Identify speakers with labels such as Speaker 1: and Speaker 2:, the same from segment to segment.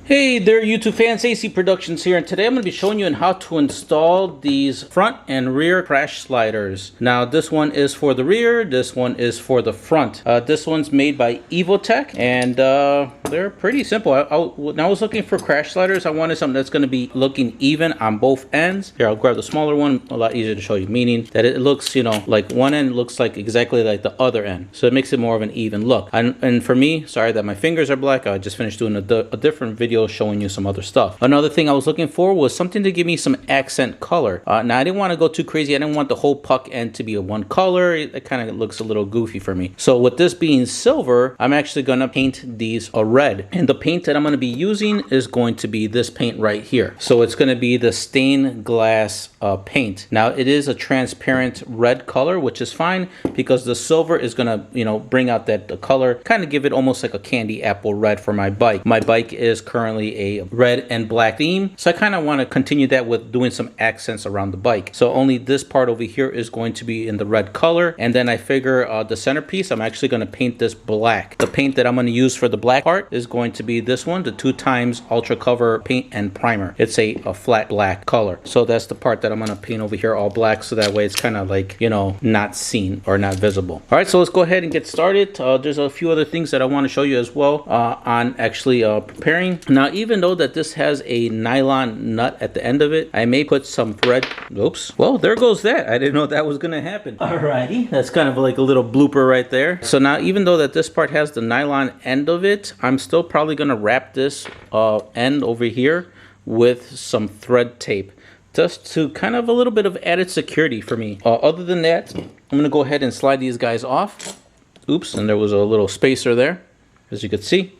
Speaker 1: Hey there YouTube fans, AC Productions here, and today I'm going to be showing you on how to install these front and rear crash sliders. Now this one is for the rear, this one is for the front. This one's made by Evo Tech, and they're pretty simple. When I was looking for crash sliders, I wanted something that's going to be looking even on both ends. Here, I'll grab the smaller one, a lot easier to show you, meaning that it looks, you know, like one end looks like exactly like the other end. So it makes it more of an even look. And for me, sorry that my fingers are black, I just finished doing a different video showing you some other stuff. Another thing I was looking for was something to give me some accent color. Now I didn't want to go too crazy. I didn't want the whole puck end to be a one color. It kind of looks a little goofy for me. So with this being silver, I'm actually going to paint these a red. And the paint that I'm going to be using is going to be this paint right here. So it's going to be the stained glass paint. Now it is a transparent red color, which is fine because the silver is going to, you know, bring out the color, kind of give it almost like a candy apple red for my bike. My bike is currently a red and black theme, so I kind of want to continue that with doing some accents around the bike. So only this part over here is going to be in the red color, and then I figure the centerpiece, I'm actually going to paint this black. The paint that I'm going to use for the black part is going to be this one, the 2x Ultra Cover paint and primer. It's a flat black color, so that's the part that I'm going to paint over here all black, so that way it's kind of like, you know, not seen or not visible. All right, so let's go ahead and get started. There's a few other things that I want to show you as well on actually preparing. Now, even though that this has a nylon nut at the end of it, I may put some thread. Oops. Well, there goes that. I didn't know that was going to happen. Alrighty. That's kind of like a little blooper right there. So now, even though that this part has the nylon end of it, I'm still probably going to wrap this end over here with some thread tape, just to kind of a little bit of added security for me. Other than that, I'm going to go ahead and slide these guys off. Oops, and there was a little spacer there, as you could see.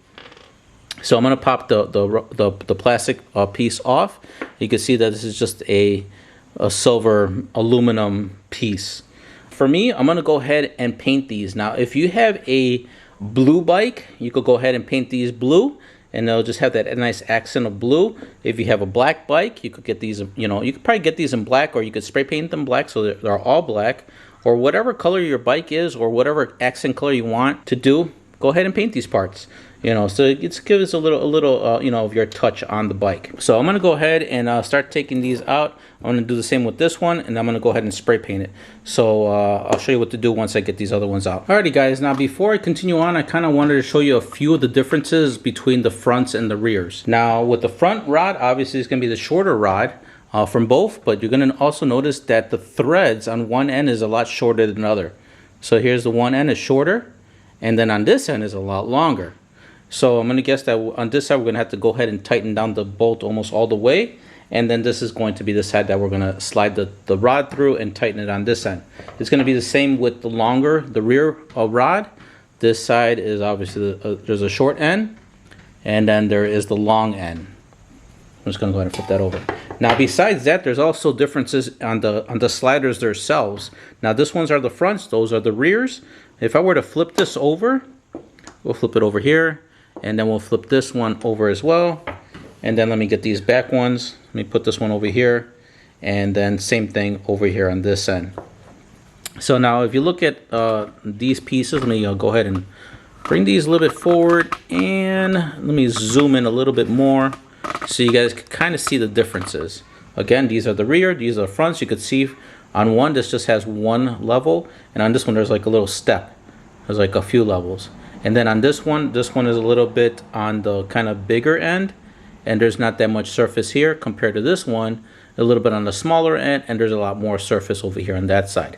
Speaker 1: So I'm going to pop the plastic piece off. You can see that this is just a silver aluminum piece. For me, I'm going to go ahead and paint these. Now, if you have a blue bike, you could go ahead and paint these blue, and they'll just have that nice accent of blue. If you have a black bike, you could get these, you know, you could probably get these in black, or you could spray paint them black so they're all black, or whatever color your bike is, or whatever accent color you want to do, go ahead and paint these parts. You know, so it gives a little you know, of your touch on the bike. So I'm going to go ahead and start taking these out. I'm going to do the same with this one, and I'm going to go ahead and spray paint it. So I'll show you what to do once I get these other ones out. Alrighty guys, now before I continue on, I kind of wanted to show you a few of the differences between the fronts and the rears. Now with the front rod, obviously it's going to be the shorter rod from both, but you're going to also notice that the threads on one end is a lot shorter than the other. So here's the one end is shorter, and then on this end is a lot longer. So I'm going to guess that on this side we're going to have to go ahead and tighten down the bolt almost all the way, and then this is going to be the side that we're going to slide the rod through and tighten it on this end. It's going to be the same with the rear rod. This side is obviously there's a short end, and then there is the long end. I'm just going to go ahead and flip that over. Now besides that, there's also differences on the sliders themselves. Now this ones are the fronts, those are the rears. If I were to flip this over, we'll flip it over here, and then we'll flip this one over as well. And then let me get these back ones. Let me put this one over here, and then same thing over here on this end. So now if you look at these pieces, let me go ahead and bring these a little bit forward, and let me zoom in a little bit more so you guys can kind of see the differences. Again, these are the rear, these are the fronts. You could see on one, this just has one level, and on this one there's like a little step. There's like a few levels. And then on this one is a little bit on the kind of bigger end, and there's not that much surface here compared to this one, a little bit on the smaller end, and there's a lot more surface over here on that side.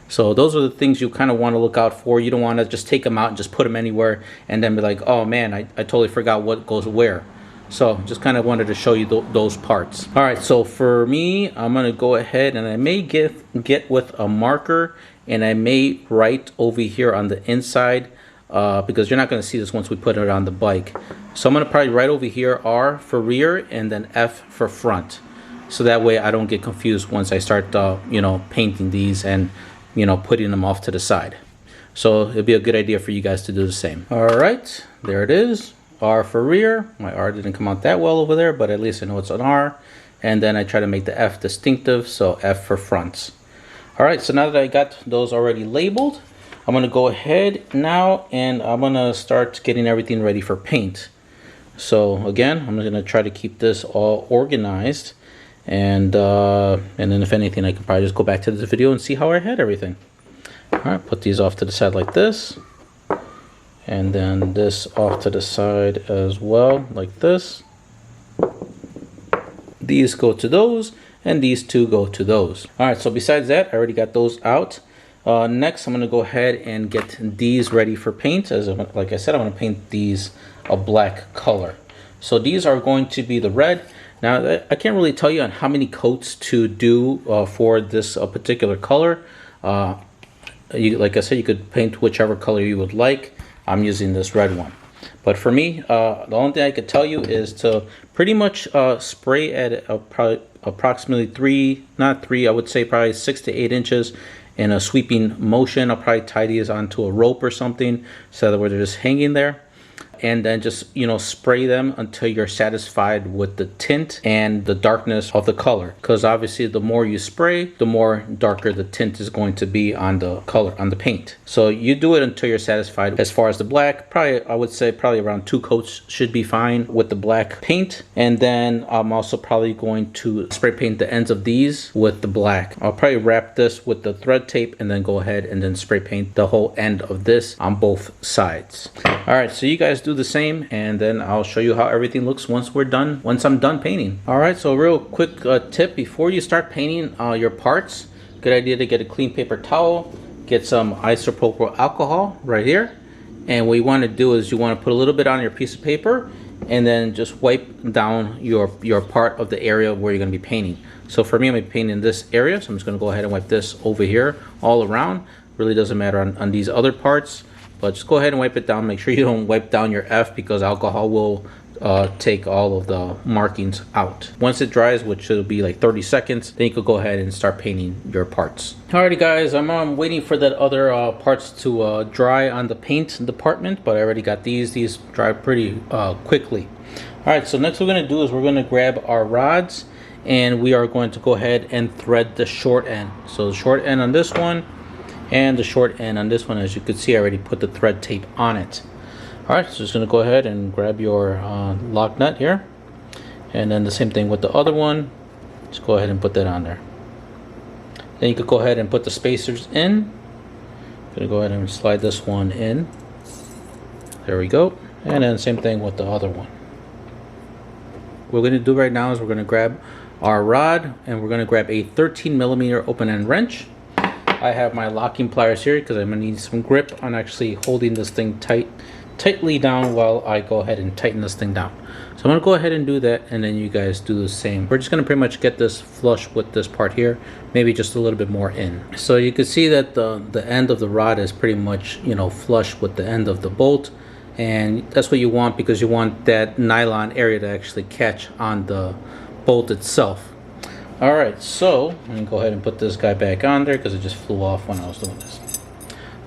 Speaker 1: So those are the things you kind of want to look out for. You don't want to just take them out and just put them anywhere and then be like, oh man, I totally forgot what goes where. So just kind of wanted to show you those parts. All right, so for me, I'm going to go ahead and I may get with a marker, and I may write over here on the inside, because you're not going to see this once we put it on the bike. So I'm going to probably write over here R for rear and then F for front. So that way I don't get confused once I start you know, painting these and, you know, putting them off to the side. So it'll be a good idea for you guys to do the same. All right, there it is. R for rear. My R didn't come out that well over there, but at least I know it's an R. And then I try to make the F distinctive, so F for fronts. All right, so now that I got those already labeled, I'm going to go ahead now and I'm going to start getting everything ready for paint. So again, I'm gonna try to keep this all organized, and then if anything, I can probably just go back to this video and see how I had everything. All right, put these off to the side like this, and then this off to the side as well, like this. These go to those, and these two go to those. All right, so besides that, I already got those out. Next, I'm gonna go ahead and get these ready for paint. Like I said, I'm gonna paint these a black color. So these are going to be the red. Now, I can't really tell you on how many coats to do for this particular color. Like I said, you could paint whichever color you would like. I'm using this red one. But for me, the only thing I could tell you is to pretty much spray at approximately I would say probably 6 to 8 inches in a sweeping motion. I'll probably tie these onto a rope or something so that they're just hanging there. And then just, you know, spray them until you're satisfied with the tint and the darkness of the color. Because obviously the more you spray, the more darker the tint is going to be on the color, on the paint. So you do it until you're satisfied. As far as the black, probably I would say probably around 2 coats should be fine with the black paint. And then I'm also probably going to spray paint the ends of these with the black. I'll probably wrap this with the thread tape and then go ahead and then spray paint the whole end of this on both sides. All right, so you guys do the same, and then I'll show you how everything looks once I'm done painting. All right, so real quick tip before you start painting your parts, good idea to get a clean paper towel, get some isopropyl alcohol right here, and what you want to do is you want to put a little bit on your piece of paper and then just wipe down your part of the area where you're going to be painting. So for me, I'm going to be painting this area, so I'm just going to go ahead and wipe this over here all around. Really doesn't matter on these other parts. But just go ahead and wipe it down. Make sure you don't wipe down your F, because alcohol will take all of the markings out. Once it dries, which will be like 30 seconds, then you could go ahead and start painting your parts. Alrighty guys, I'm waiting for that other parts to dry on the paint department, but I already got these. These dry pretty quickly. Alright, so next we're going to do is we're going to grab our rods, and we are going to go ahead and thread the short end. So the short end on this one, and the short end on this one, as you can see, I already put the thread tape on it. Alright, so just going to go ahead and grab your lock nut here, and then the same thing with the other one. Just go ahead and put that on there. Then you could go ahead and put the spacers in. I'm going to go ahead and slide this one in. There we go. And then same thing with the other one. What we're going to do right now is we're going to grab our rod, and we're going to grab a 13mm open-end wrench. I have my locking pliers here because I'm going to need some grip on actually holding this thing tightly down while I go ahead and tighten this thing down. So I'm going to go ahead and do that, and then you guys do the same. We're just going to pretty much get this flush with this part here, maybe just a little bit more in. So you can see that the end of the rod is pretty much, you know, flush with the end of the bolt, and that's what you want, because you want that nylon area to actually catch on the bolt itself. Alright, so I'm going to go ahead and put this guy back on there because it just flew off when I was doing this.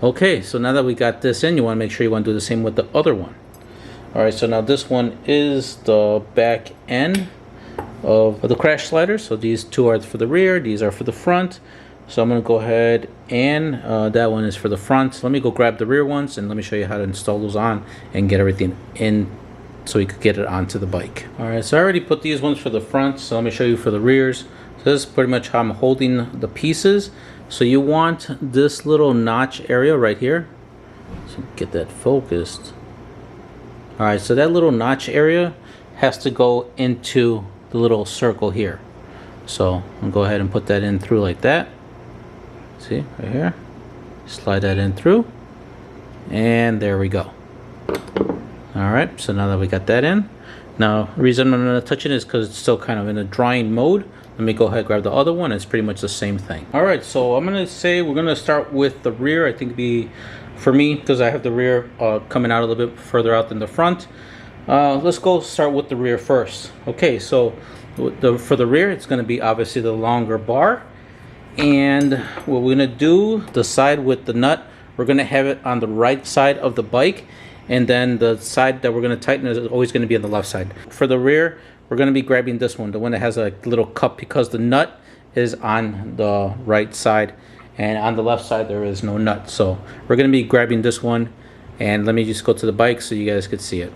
Speaker 1: Okay, so now that we got this in, you want to make sure you want to do the same with the other one. Alright, so now this one is the back end of the crash slider. So these two are for the rear, these are for the front. So I'm going to go ahead and that one is for the front. So let me go grab the rear ones and let me show you how to install those on and get everything in so we could get it onto the bike. Alright, so I already put these ones for the front, so let me show you for the rears. So this is pretty much how I'm holding the pieces. So you want this little notch area right here. So get that focused. Alright, so that little notch area has to go into the little circle here. So I'll go ahead and put that in through like that. See, right here. Slide that in through. And there we go. Alright, so now that we got that in, now the reason I'm going to touch it is because it's still kind of in a drying mode. Let me go ahead and grab the other one. It's pretty much the same thing. Alright, so I'm going to say we're going to start with the rear. I think it'd be, for me, because I have the rear coming out a little bit further out than the front. Let's go start with the rear first. Okay, so for the rear, it's going to be obviously the longer bar. And what we're going to do, the side with the nut, we're going to have it on the right side of the bike. And then the side that we're going to tighten is always going to be on the left side. For the rear, we're going to be grabbing this one, the one that has a little cup, because the nut is on the right side and on the left side there is no nut. So we're going to be grabbing this one, and let me just go to the bike so you guys could see it.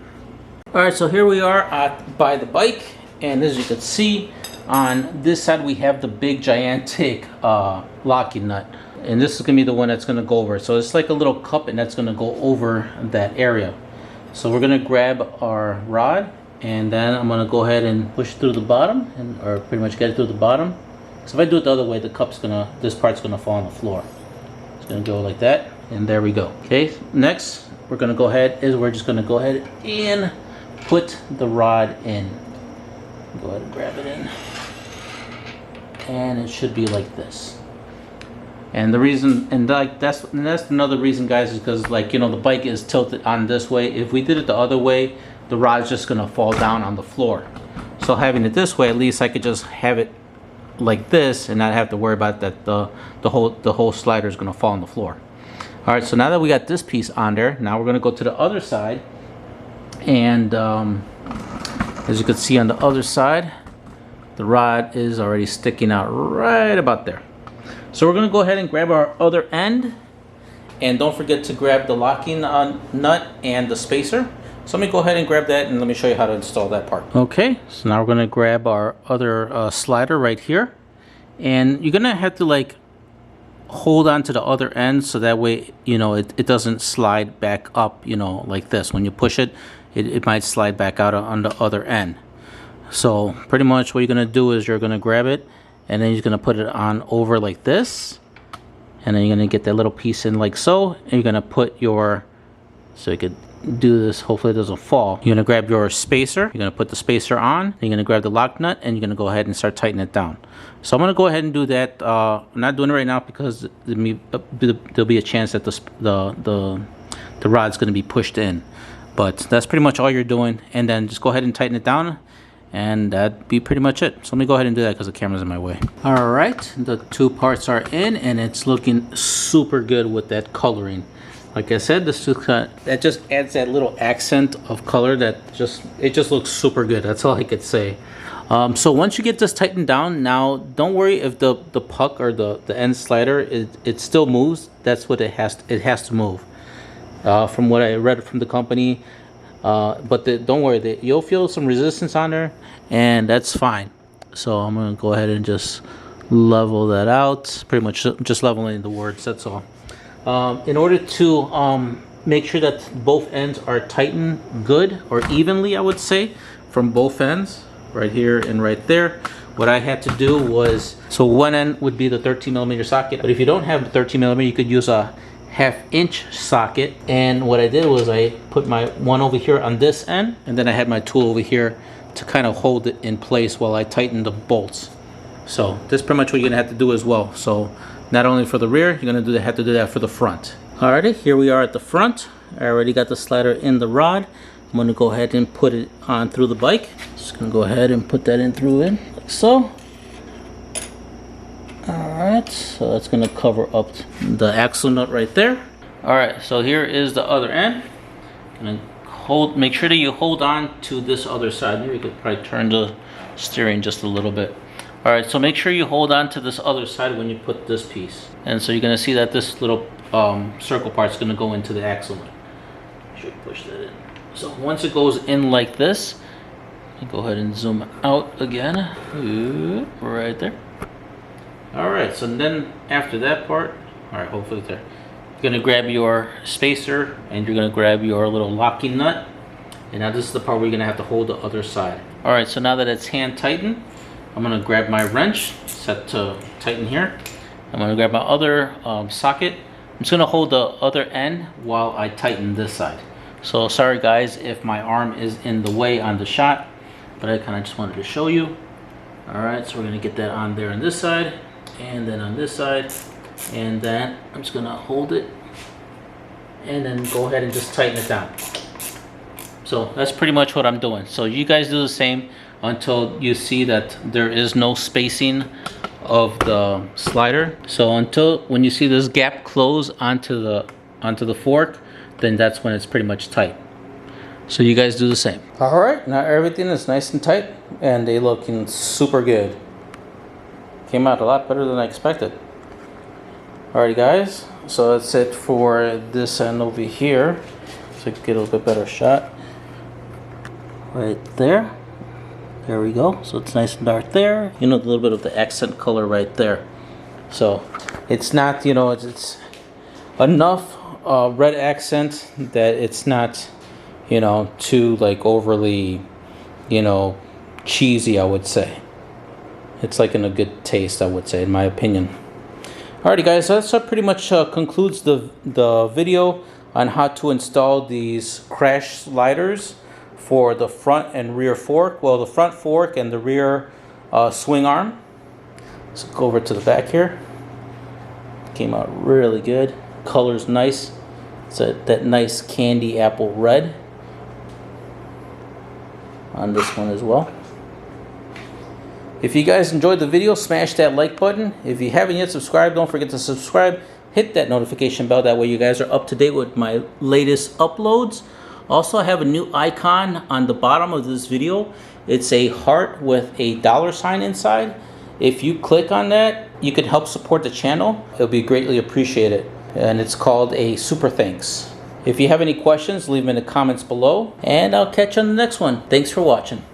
Speaker 1: All right, so here we are by the bike, and as you can see, on this side we have the big gigantic locking nut, and this is gonna be the one that's gonna go over. So it's like a little cup, and that's gonna go over that area. So we're gonna grab our rod, and then I'm gonna go ahead and push through the bottom, or pretty much get it through the bottom. So if I do it the other way, this part's gonna fall on the floor. It's gonna go like that, and there we go. Okay, next we're gonna go ahead and put the rod in. Go ahead and grab it in, and it should be like this. And the reason, and that's another reason, guys, is because, like, you know, the bike is tilted on this way. If we did it the other way, the rod's just gonna fall down on the floor. So having it this way, at least I could just have it like this and not have to worry about that the whole slider is gonna fall on the floor. All right, so now that we got this piece on there, now we're gonna go to the other side, and as you can see on the other side, the rod is already sticking out right about there. So we're gonna go ahead and grab our other end, and don't forget to grab the locking nut and the spacer. So let me go ahead and grab that, and let me show you how to install that part. Okay, so now we're gonna grab our other slider right here, and you're gonna have to like hold on to the other end so that way, you know, it doesn't slide back up, you know, like this. When you push it, it might slide back out on the other end. So pretty much what you're gonna do is you're gonna grab it, and then you're gonna put it on over like this, and then you're gonna get that little piece in like so, and you're gonna put your, so you could do this, hopefully it doesn't fall. You're gonna grab your spacer, you're gonna put the spacer on, you're gonna grab the lock nut, and you're gonna go ahead and start tightening it down. So I'm gonna go ahead and do that. I'm not doing it right now because there'll be a chance that the rod's gonna be pushed in. But that's pretty much all you're doing, and then just go ahead and tighten it down, and that'd be pretty much it. So let me go ahead and do that because the camera's in my way. All right, the two parts are in, and it's looking super good with that coloring. Like I said, that just adds that little accent of color that it just looks super good. That's all I could say. So once you get this tightened down, now don't worry if the puck or the end slider it still moves. That's what it has to move. From what I read from the company, but don't worry, you'll feel some resistance on there, and that's fine. So I'm gonna go ahead and just level that out. Pretty much just leveling the words, that's all. In order to make sure that both ends are tightened good or evenly, I would say, from both ends, right here and right there, what I had to do was, so one end would be the 13mm socket, but if you don't have the 13mm, you could use a 1/2 inch socket. And what I did was I put my one over here on this end, and then I had my tool over here to kind of hold it in place while I tighten the bolts. So that's pretty much what you're gonna have to do as well. So not only for the rear, you're gonna have to do that for the front. Alrighty, here we are at the front. I already got the slider in the rod. I'm gonna go ahead and put it on through the bike. Just gonna go ahead and put that like so. Alright, so that's gonna cover up the axle nut right there. Alright, so here is the other end. Make sure that you hold on to this other side. Maybe you could probably turn the steering just a little bit. Alright, so make sure you hold on to this other side when you put this piece. And so you're gonna see that this little circle part is gonna go into the axle nut. Should push that in. So once it goes in like this, you go ahead and zoom out again. Right there. Alright, so then after that part, alright, hopefully there, you're gonna grab your spacer and you're gonna grab your little locking nut. And now this is the part where you're gonna have to hold the other side. Alright, so now that it's hand tightened, I'm gonna grab my wrench set to tighten here. I'm gonna grab my other socket. I'm just gonna hold the other end while I tighten this side. So sorry guys if my arm is in the way on the shot, but I kind of just wanted to show you. Alright, so we're gonna get that on there on this side, and then on this side, and then I'm just gonna hold it and then go ahead and just tighten it down. So that's pretty much what I'm doing. So you guys do the same until you see that there is no spacing of the slider. So until when you see this gap close onto the fork, then that's when it's pretty much tight. So you guys do the same. All right, now everything is nice and tight, and they looking super good. Came out a lot better than I expected. Alright guys, so that's it for this end over here. So I can get a little bit better shot. right there. There we go. So it's nice and dark there. You know, a little bit of the accent color right there. So it's not, you know, it's enough red accent that it's not, you know, too like overly, you know, cheesy, I would say. It's like in a good taste, I would say, in my opinion. Alrighty guys, so that pretty much concludes the video on how to install these crash sliders for the front and rear fork. Well, the front fork and the rear swing arm. Let's go over to the back here. Came out really good. Color's nice. It's that nice candy apple red on this one as well. If you guys enjoyed the video, smash that like button. If you haven't yet subscribed, don't forget to subscribe. Hit that notification bell. That way you guys are up to date with my latest uploads. Also, I have a new icon on the bottom of this video. It's a heart with a $sign inside. If you click on that, you can help support the channel. It'll be greatly appreciated. And it's called a super thanks. If you have any questions, leave them in the comments below. And I'll catch you on the next one. Thanks for watching.